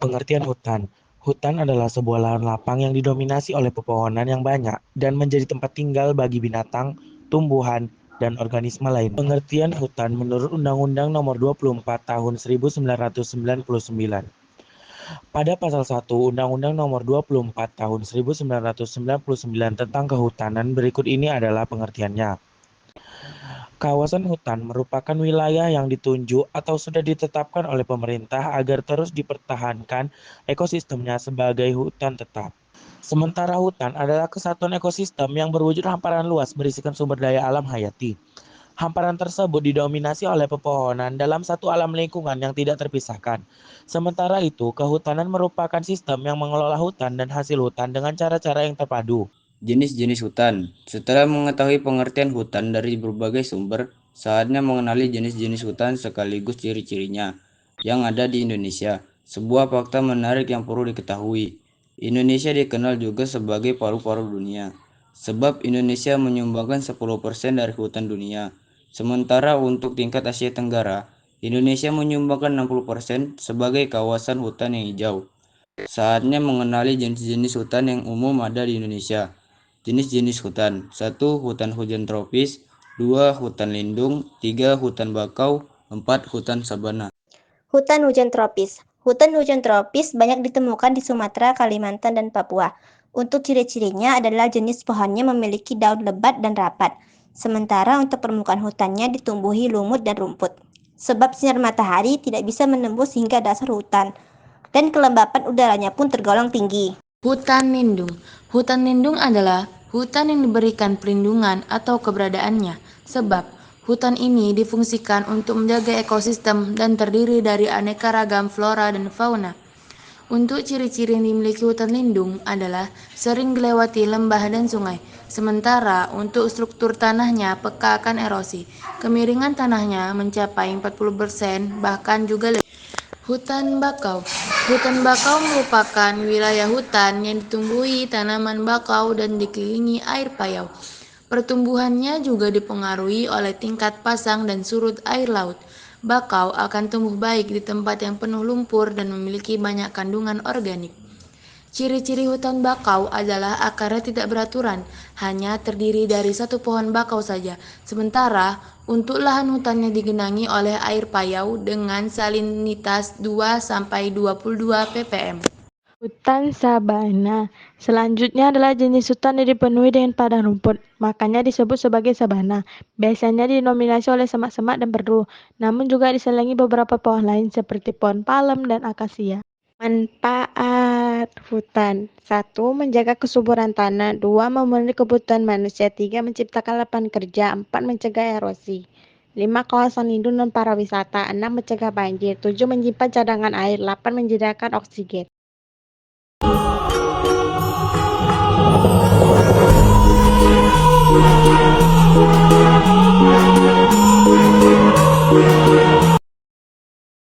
Pengertian hutan. Hutan adalah sebuah lahan lapang yang didominasi oleh pepohonan yang banyak dan menjadi tempat tinggal bagi binatang, tumbuhan, dan organisme lain. Pengertian hutan menurut Undang-Undang Nomor 24 Tahun 1999. Pada pasal 1 Undang-Undang Nomor 24 Tahun 1999 tentang Kehutanan berikut ini adalah pengertiannya. Kawasan hutan merupakan wilayah yang ditunjuk atau sudah ditetapkan oleh pemerintah agar terus dipertahankan ekosistemnya sebagai hutan tetap. Sementara hutan adalah kesatuan ekosistem yang berwujud hamparan luas berisikan sumber daya alam hayati. Hamparan tersebut didominasi oleh pepohonan dalam satu alam lingkungan yang tidak terpisahkan. Sementara itu, kehutanan merupakan sistem yang mengelola hutan dan hasil hutan dengan cara-cara yang terpadu. Jenis-jenis hutan. Setelah mengetahui pengertian hutan dari berbagai sumber, saatnya mengenali jenis-jenis hutan sekaligus ciri-cirinya yang ada di Indonesia. Sebuah fakta menarik yang perlu diketahui. Indonesia dikenal juga sebagai paru-paru dunia, sebab Indonesia menyumbangkan 10% dari hutan dunia. Sementara untuk tingkat Asia Tenggara, Indonesia menyumbangkan 60% sebagai kawasan hutan yang hijau. Saatnya mengenali jenis-jenis hutan yang umum ada di Indonesia. Jenis-jenis hutan. 1. Hutan hujan tropis. 2. Hutan lindung. 3. Hutan bakau. 4. Hutan sabana. Hutan hujan tropis. Hutan hujan tropis banyak ditemukan di Sumatera, Kalimantan, dan Papua. Untuk ciri-cirinya adalah jenis pohonnya memiliki daun lebat dan rapat. Sementara untuk permukaan hutannya ditumbuhi lumut dan rumput. Sebab sinar matahari tidak bisa menembus hingga dasar hutan. Dan kelembapan udaranya pun tergolong tinggi. Hutan lindung. Hutan lindung adalah hutan yang diberikan perlindungan atau keberadaannya, sebab hutan ini difungsikan untuk menjaga ekosistem dan terdiri dari aneka ragam flora dan fauna. Untuk ciri-ciri yang dimiliki hutan lindung adalah sering dilewati lembah dan sungai, sementara untuk struktur tanahnya peka akan erosi. Kemiringan tanahnya mencapai 40%, bahkan juga lebih. Hutan bakau. Hutan bakau merupakan wilayah hutan yang ditumbuhi tanaman bakau dan dikelilingi air payau. Pertumbuhannya juga dipengaruhi oleh tingkat pasang dan surut air laut. Bakau akan tumbuh baik di tempat yang penuh lumpur dan memiliki banyak kandungan organik. Ciri-ciri hutan bakau adalah akarnya tidak beraturan, hanya terdiri dari satu pohon bakau saja. Sementara untuk lahan hutannya digenangi oleh air payau dengan salinitas 2-22 ppm. Hutan sabana. Selanjutnya adalah jenis hutan yang dipenuhi dengan padang rumput, makanya disebut sebagai sabana. Biasanya didominasi oleh semak-semak dan berdu, namun juga diselingi beberapa pohon lain seperti pohon palem dan akasia. Manfaat hutan. 1. Menjaga kesuburan tanah. 2. Memenuhi kebutuhan manusia. 3. Menciptakan lapangan kerja. 4. Mencegah erosi. 5. Kawasan lindung dan pariwisata. 6. Mencegah banjir. 7. Menyimpan cadangan air. 8. Menyediakan oksigen.